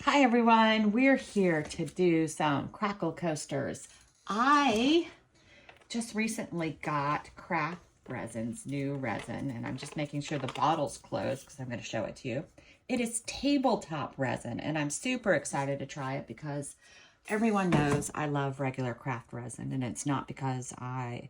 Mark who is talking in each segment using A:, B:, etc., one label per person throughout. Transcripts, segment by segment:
A: Hi everyone, we're here to do some Crackle coasters. I just recently got Craft Resin's new resin, and I'm just making sure the bottle's closed because I'm going to show it to you. It is tabletop resin, and I'm super excited to try it because everyone knows I love regular craft resin, and it's not because I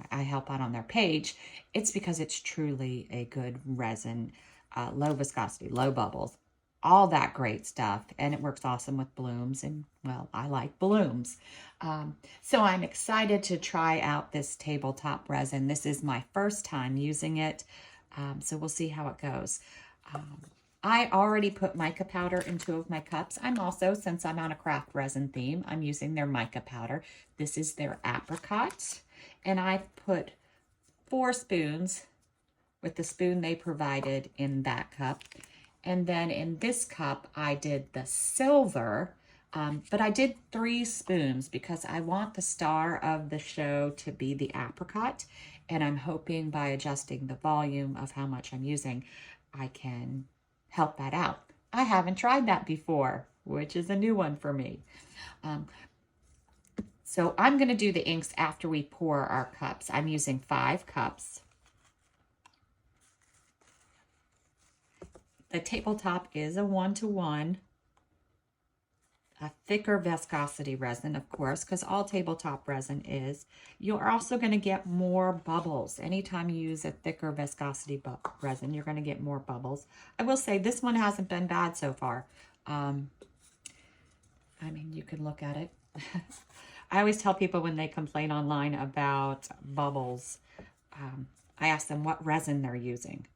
A: help out on their page. It's because it's truly a good resin, low viscosity, low bubbles, all that great stuff, and it works awesome with blooms, and well, I like blooms. So I'm excited to try out this tabletop resin. This is my first time using it, so we'll see how it goes. I already put mica powder in 2 of my cups. I'm also, since I'm on a craft resin theme, I'm using their mica powder. This is their Apricot, and I've put 4 spoons with the spoon they provided in that cup. And then in this cup, I did the silver, but I did 3 spoons because I want the star of the show to be the apricot. And I'm hoping by adjusting the volume of how much I'm using, I can help that out. I haven't tried that before, which is a new one for me. So I'm going to do the inks after we pour our cups. I'm using 5 cups. The tabletop is a 1-to-1, a thicker viscosity resin, of course, because all tabletop resin is. You're also going to get more bubbles. Anytime you use a thicker viscosity resin, you're going to get more bubbles. I will say this one hasn't been bad so far. I mean, you can look at it. I always tell people when they complain online about bubbles, I ask them what resin they're using.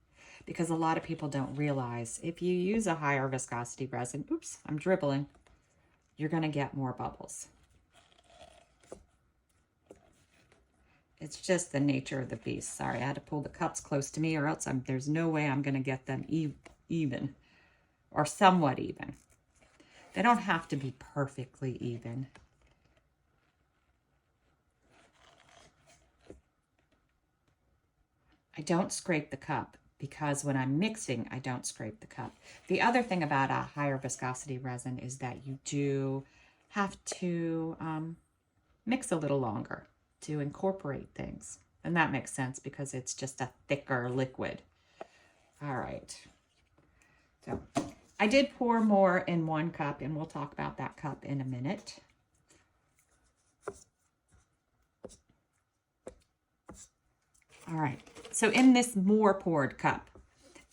A: Because a lot of people don't realize if you use a higher viscosity resin, oops, I'm dribbling, you're going to get more bubbles. It's just the nature of the beast. Sorry, I had to pull the cups close to me or else there's no way I'm going to get them even or somewhat even. They don't have to be perfectly even. I don't scrape the cup, because when I'm mixing, I don't scrape the cup. The other thing about a higher viscosity resin is that you do have to mix a little longer to incorporate things. And that makes sense because it's just a thicker liquid. All right. So I did pour more in 1 cup, and we'll talk about that cup in a minute. All right, so in this more poured cup,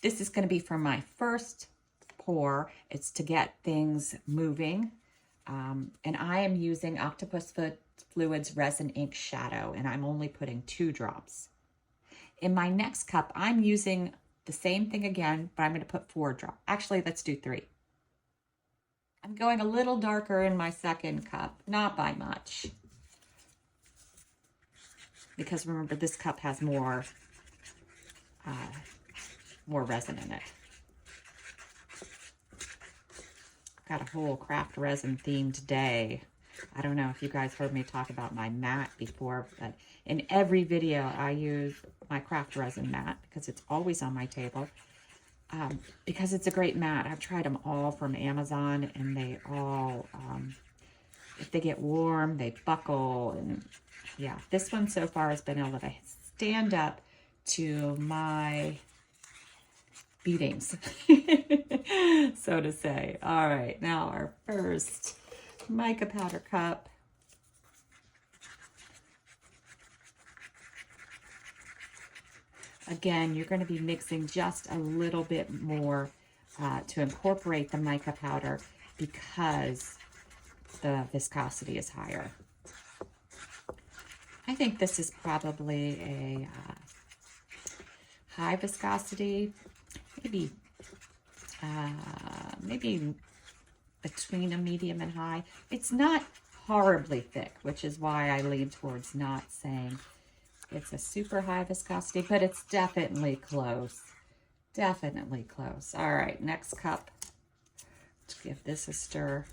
A: this is going to be for my first pour. It's to get things moving. And I am using Octopus Fluids Resin Ink Shadow, and I'm only putting 2 drops. In my next cup, I'm using the same thing again, but I'm going to put 4 drops. Actually, let's do 3. I'm going a little darker in my second cup, not by much. Because remember, this cup has more resin in it. Got a whole craft resin theme today. I don't know if you guys heard me talk about my mat before, but in every video I use my craft resin mat because it's always on my table. Because it's a great mat. I've tried them all from Amazon, and they all, if they get warm, they buckle, and yeah, this one so far has been able to stand up to my beatings, so to say. All right, now our first mica powder cup. Again, you're going to be mixing just a little bit more to incorporate the mica powder because the viscosity is higher. I think this is probably a high viscosity, maybe between a medium and high. It's not horribly thick, which is why I lean towards not saying it's a super high viscosity, but it's definitely close. Definitely close. All right, next cup. Let's give this a stir.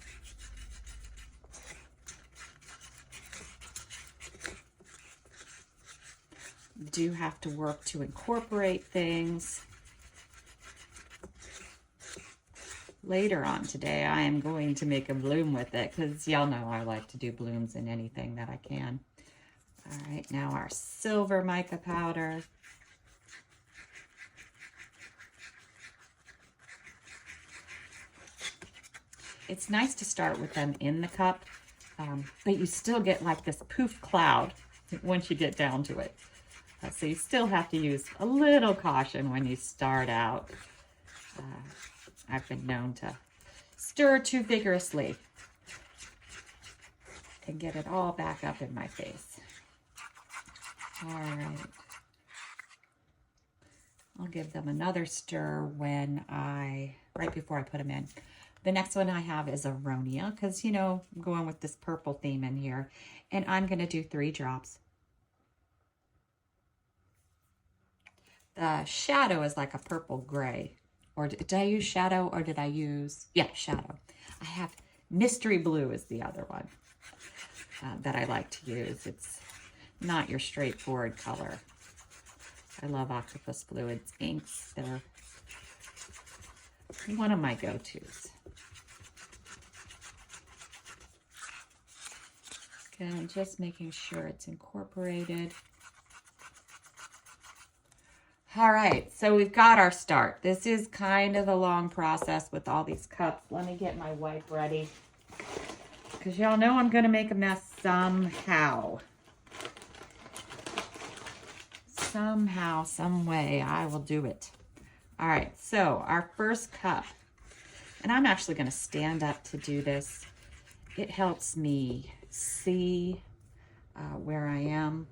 A: Do have to work to incorporate things. later on today, I am going to make a bloom with it because y'all know I like to do blooms in anything that I can. All right, now our silver mica powder. It's nice to start with them in the cup, but you still get like this poof cloud once you get down to it. So you still have to use a little caution when you start out. I've been known to stir too vigorously and get it all back up in my face. All right. I'll give them another stir right before I put them in. The next one I have is Aronia because, you know, I'm going with this purple theme in here. And I'm going to do 3 drops. The shadow is like a purple gray. Or did I use shadow or did I use... Yeah, shadow. I have mystery blue is the other one that I like to use. It's not your straightforward color. I love octopus fluid inks. They're one of my go-tos. Again, just making sure it's incorporated. All right, so we've got our start. This is kind of a long process with all these cups. Let me get my wipe ready because y'all know I'm going to make a mess somehow. Somehow, some way, I will do it. All right, so our first cup, and I'm actually going to stand up to do this. It helps me see where I am.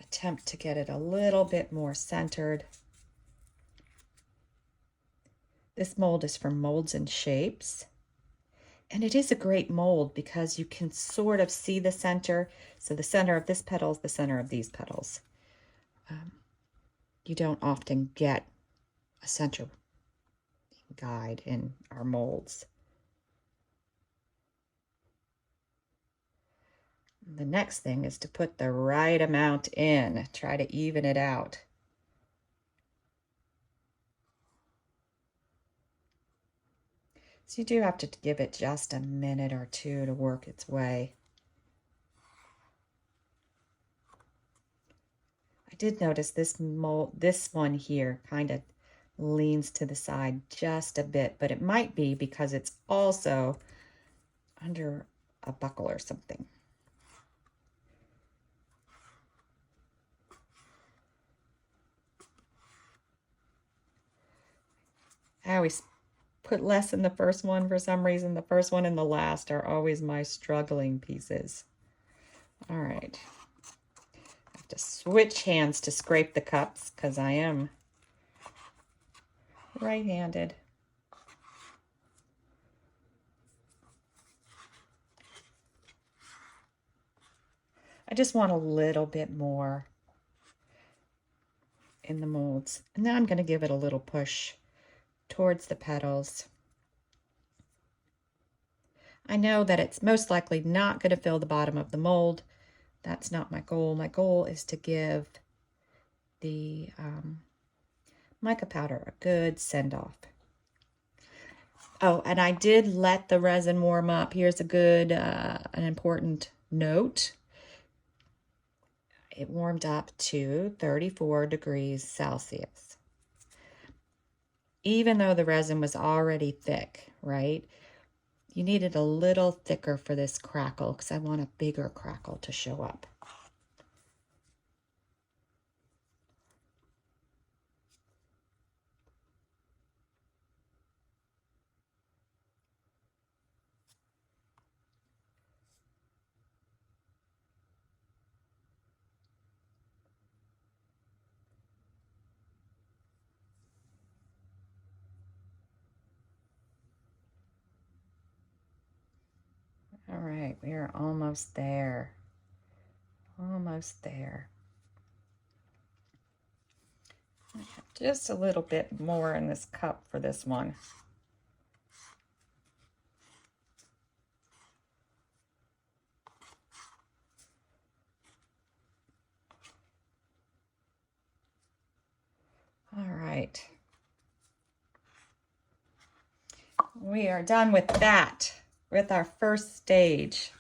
A: Attempt to get it a little bit more centered. This mold is from Molds and Shapes. And it is a great mold because you can sort of see the center. So the center of this petal is the center of these petals. You don't often get a center guide in our molds. The next thing is to put the right amount in. Try to even it out. So you do have to give it just a minute or two to work its way. I did notice this one here kind of leans to the side just a bit, but it might be because it's also under a buckle or something. I always put less in the first one for some reason. The first one and the last are always my struggling pieces. All right. I have to switch hands to scrape the cups because I am right-handed. I just want a little bit more in the molds. And now I'm going to give it a little push towards the petals. I know that it's most likely not going to fill the bottom of the mold. That's not my goal. My goal is to give the mica powder a good send-off. Oh, and I did let the resin warm up. Here's a good, an important note. It warmed up to 34 degrees Celsius. Even though the resin was already thick, right? You need it a little thicker for this crackle because I want a bigger crackle to show up. All right, we are almost there. Almost there. I have just a little bit more in this cup for this one. We are done with that, with our first stage.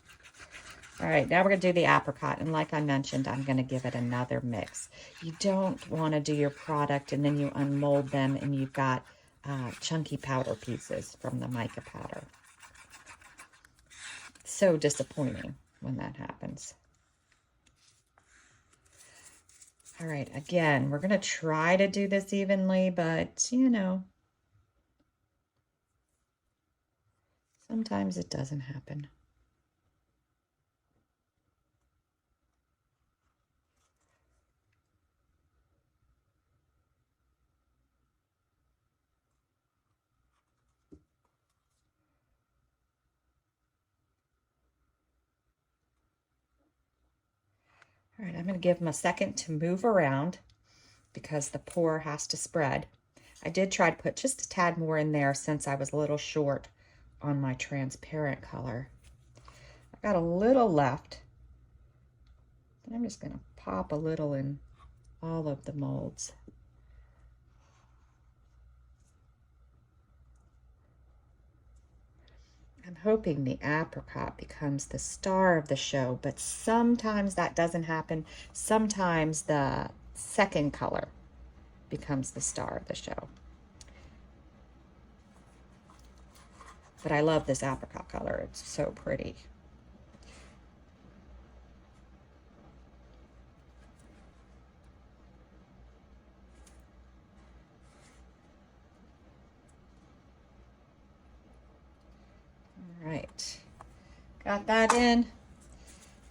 A: All right, now we're gonna do the apricot. And like I mentioned, I'm gonna give it another mix. You don't wanna do your product and then you unmold them and you've got chunky powder pieces from the mica powder. So disappointing when that happens. All right, again, we're gonna try to do this evenly, but you know, sometimes it doesn't happen. All right, I'm going to give them a second to move around because the pour has to spread. I did try to put just a tad more in there since I was a little short on my transparent color. I've got a little left. I'm just going to pop a little in all of the molds. I'm hoping the apricot becomes the star of the show, but sometimes that doesn't happen. Sometimes the second color becomes the star of the show. But I love this apricot color. It's so pretty. All right, got that in.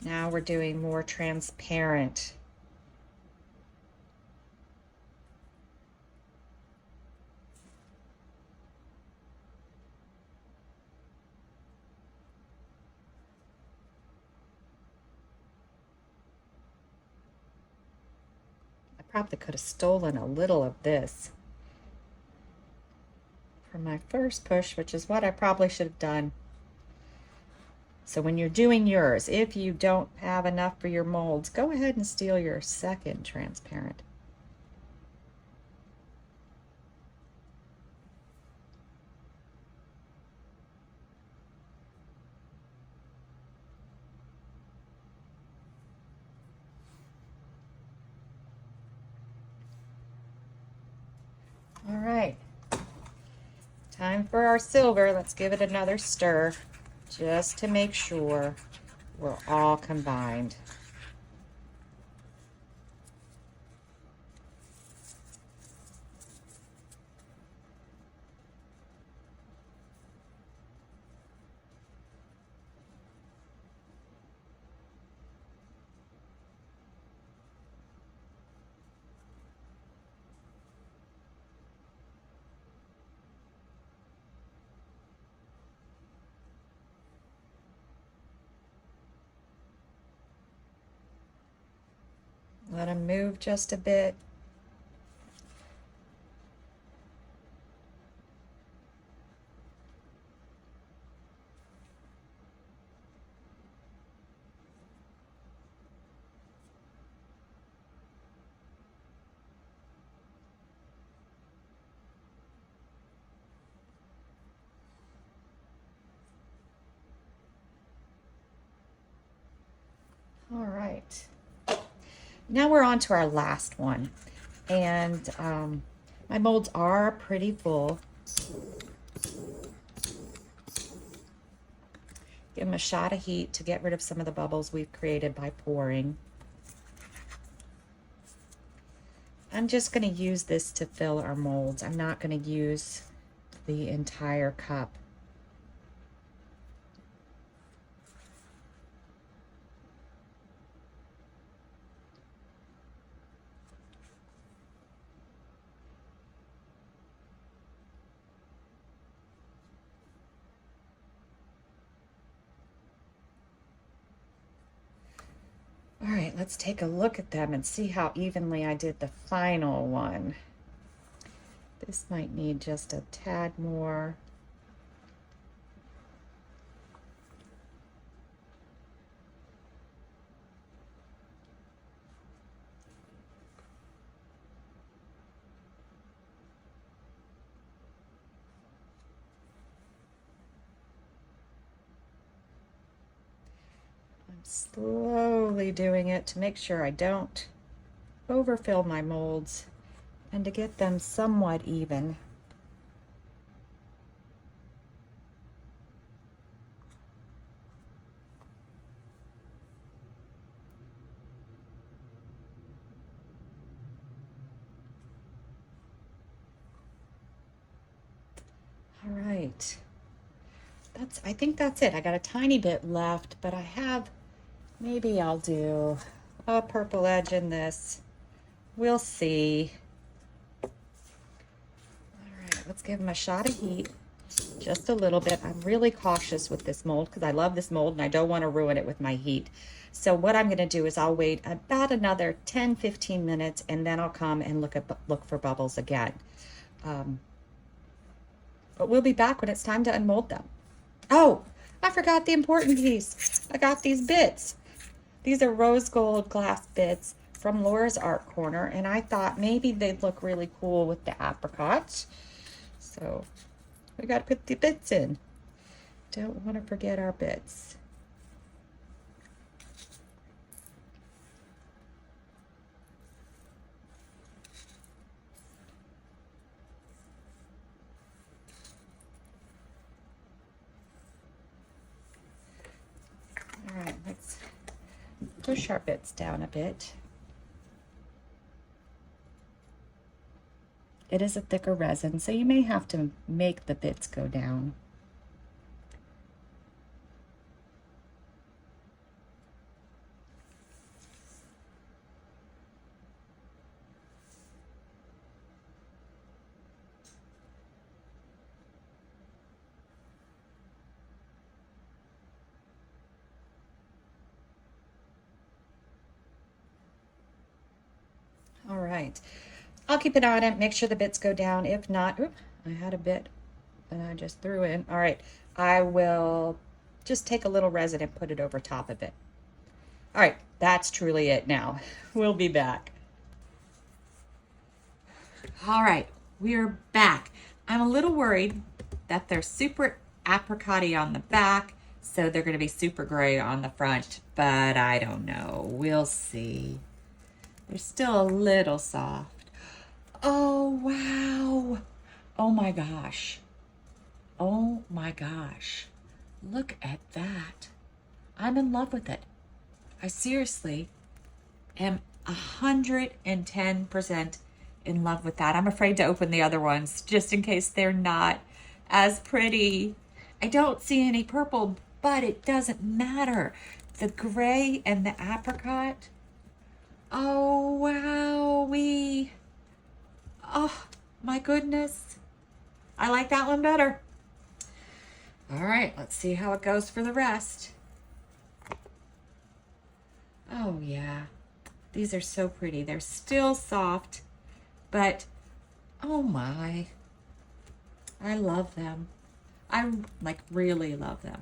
A: Now we're doing more transparent. I probably could have stolen a little of this from my first push, which is what I probably should have done. So when you're doing yours, if you don't have enough for your molds, go ahead and steal your second transparent. All right, time for our silver. Let's give it another stir just to make sure we're all combined. Let them move just a bit. All right. Now we're on to our last one. And my molds are pretty full. Give them a shot of heat to get rid of some of the bubbles we've created by pouring. I'm just going to use this to fill our molds. I'm not going to use the entire cup. All right, let's take a look at them and see how evenly I did the final one. This might need just a tad more. Slowly doing it to make sure I don't overfill my molds and to get them somewhat even. All right. I think that's it. I got a tiny bit left, but I have, maybe I'll do a purple edge in this. We'll see. All right, let's give them a shot of heat. Just a little bit. I'm really cautious with this mold because I love this mold and I don't want to ruin it with my heat. So what I'm going to do is I'll wait about another 10-15 minutes and then I'll come and look for bubbles again. But we'll be back when it's time to unmold them. Oh, I forgot the important piece. I got these bits. These are rose gold glass bits from Laura's Art Corner, and I thought maybe they'd look really cool with the apricots. So we got to put the bits in. Don't want to forget our bits. All right, let's push our bits down a bit. It is a thicker resin, so you may have to make the bits go down. All right, I'll keep it on it, make sure the bits go down. If not, oops, I had a bit that I just threw in. All right, I will just take a little resin and put it over top of it. All right, that's truly it now. We'll be back. All right, we're back. I'm a little worried that they're super apricot-y on the back, so they're gonna be super gray on the front, but I don't know. We'll see. They're still a little soft. Oh, wow. Oh my gosh. Oh my gosh. Look at that. I'm in love with it. I seriously am 110% in love with that. I'm afraid to open the other ones just in case they're not as pretty. I don't see any purple, but it doesn't matter. The gray and the apricot. Oh, wow. Oh, my goodness. I like that one better. All right, let's see how it goes for the rest. Oh, yeah. These are so pretty. They're still soft, but oh my. I love them. I really love them.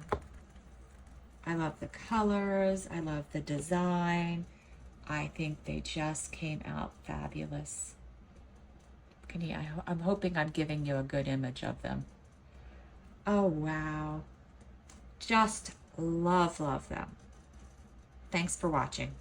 A: I love the colors. I love the design. I think they just came out fabulous. I'm hoping I'm giving you a good image of them. Oh, wow. Just love them. Thanks for watching.